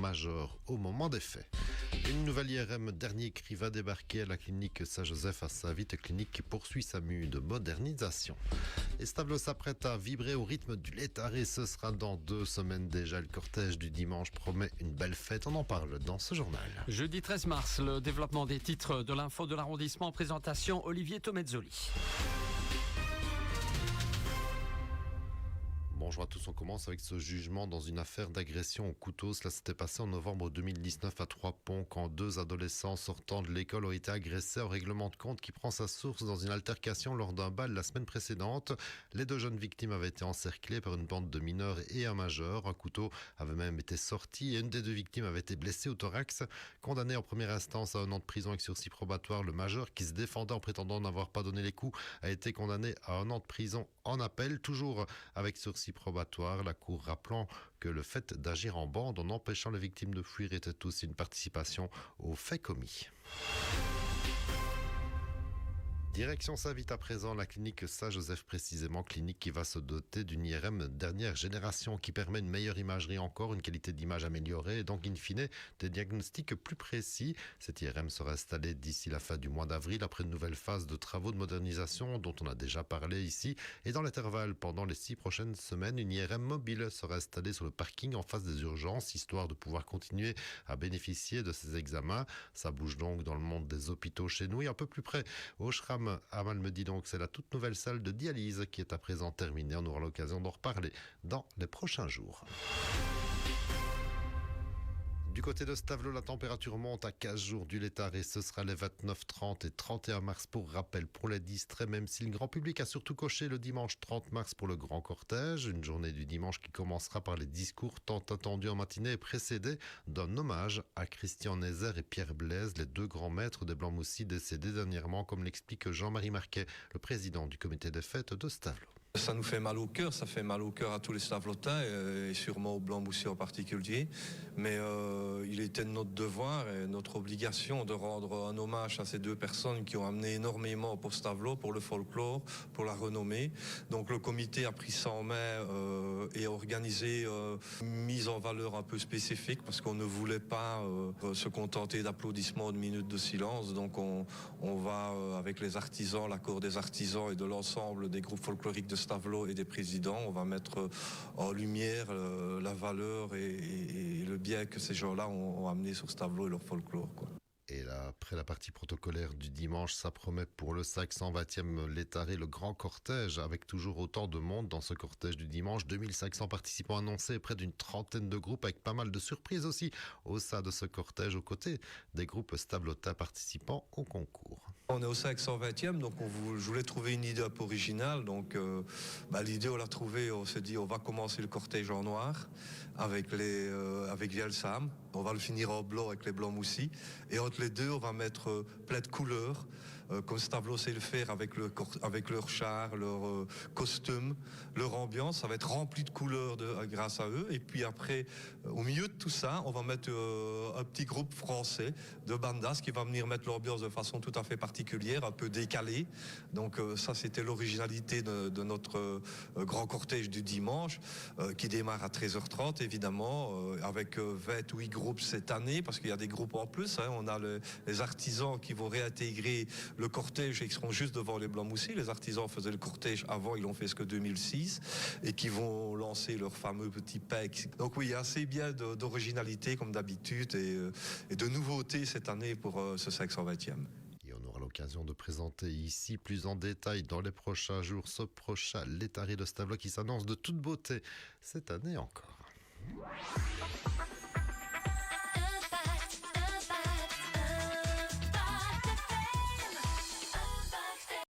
majeur au moment des faits. Une nouvelle IRM dernier cri va débarquer à la clinique Saint-Joseph à Saint-Vite, clinique qui poursuit sa mue de modernisation. Et Stavelot s'apprête à vibrer au rythme du Létaré. Ce sera dans 2 semaines déjà. Le cortège du dimanche promet une belle fête. On en parle dans ce journal. Jeudi 13 mars, le développement des titres de l'info de l'arrondissement. Présentation Olivier Tomezzoli. Bonjour à tous, on commence avec ce jugement dans une affaire d'agression au couteau. Cela s'était passé en novembre 2019 à Trois-Ponts quand 2 adolescents sortant de l'école ont été agressés au règlement de compte qui prend sa source dans une altercation lors d'un bal la semaine précédente. Les 2 jeunes victimes avaient été encerclées par une bande de mineurs et un majeur. Un couteau avait même été sorti et une des 2 victimes avait été blessée au thorax. Condamné en première instance à 1 an de prison avec sursis probatoire, le majeur qui se défendait en prétendant n'avoir pas donné les coups a été condamné à 1 an de prison en appel, toujours avec sursis probatoire, la Cour rappelant que le fait d'agir en bande en empêchant les victimes de fuir était aussi une participation aux faits commis. Direction Saint-Vite à présent, la clinique Saint-Joseph précisément, clinique qui va se doter d'une IRM dernière génération qui permet une meilleure imagerie encore, une qualité d'image améliorée et donc in fine des diagnostics plus précis. Cette IRM sera installée d'ici la fin du mois d'avril après une nouvelle phase de travaux de modernisation dont on a déjà parlé ici. Et dans l'intervalle, pendant les 6 prochaines semaines, une IRM mobile sera installée sur le parking en face des urgences, histoire de pouvoir continuer à bénéficier de ces examens. Ça bouge donc dans le monde des hôpitaux chez nous et un peu plus près au Schram. Amal me dit donc que c'est la toute nouvelle salle de dialyse qui est à présent terminée. On aura l'occasion d'en reparler dans les prochains jours. Du côté de Stavelot, la température monte à 15 jours du Létaré. Ce sera les 29, 30 et 31 mars pour rappel pour les distraits, même si le grand public a surtout coché le dimanche 30 mars pour le grand cortège. Une journée du dimanche qui commencera par les discours tant attendus en matinée et précédée d'un hommage à Christian Nézer et Pierre Blaise, les 2 grands maîtres des Blancs-Moussis décédés dernièrement, comme l'explique Jean-Marie Marquet, le président du comité des fêtes de Stavelot. Ça nous fait mal au cœur, ça fait mal au cœur à tous les Stavelotais et sûrement aux Blancs-Moussiers en particulier. Mais il était de notre devoir et notre obligation de rendre un hommage à ces 2 personnes qui ont amené énormément pour Stavelot, pour le folklore, pour la renommée. Donc le comité a pris ça en main et a organisé une mise en valeur un peu spécifique parce qu'on ne voulait pas se contenter d'applaudissements, de minutes de silence. Donc on va avec les artisans, l'accord des artisans et de l'ensemble des groupes folkloriques de Stavelot et des présidents, on va mettre en lumière la valeur et le bien que ces gens-là ont amené sur Stavelot et leur folklore, quoi. Et là, après la partie protocolaire du dimanche, ça promet pour le 520e Létaré le grand cortège, avec toujours autant de monde dans ce cortège du dimanche. 2500 participants annoncés, près d'une trentaine de groupes, avec pas mal de surprises aussi au sein de ce cortège, aux côtés des groupes stavelotais participant au concours. On est au 520e, donc je voulais trouver une idée un peu originale. Donc l'idée, on l'a trouvée, on s'est dit on va commencer le cortège en noir avec Vielsam. On va le finir en blanc avec les Blancs-Moussis. Et entre les 2, on va mettre plein de couleurs, comme Stavelot sait le faire avec leur char, leur costume, leur ambiance. Ça va être rempli de couleurs grâce à eux. Et puis après, au milieu de tout ça, on va mettre un petit groupe français de bandas qui va venir mettre l'ambiance de façon tout à fait particulière, un peu décalée. Donc ça, c'était l'originalité de notre grand cortège du dimanche, qui démarre à 13h30, évidemment, avec 28 groupes cette année, parce qu'il y a des groupes en plus. On a les artisans qui vont réintégrer le cortège et qui seront juste devant les Blancs-Moussis. Les artisans faisaient le cortège avant, ils l'ont fait jusqu'en 2006, et qui vont lancer leur fameux petit PEC. Donc oui, il y a assez bien d'originalité, comme d'habitude, et de nouveautés cette année pour ce 520e. Et on aura l'occasion de présenter ici plus en détail dans les prochains jours ce prochain Létaré de Stavelot qui s'annonce de toute beauté cette année encore.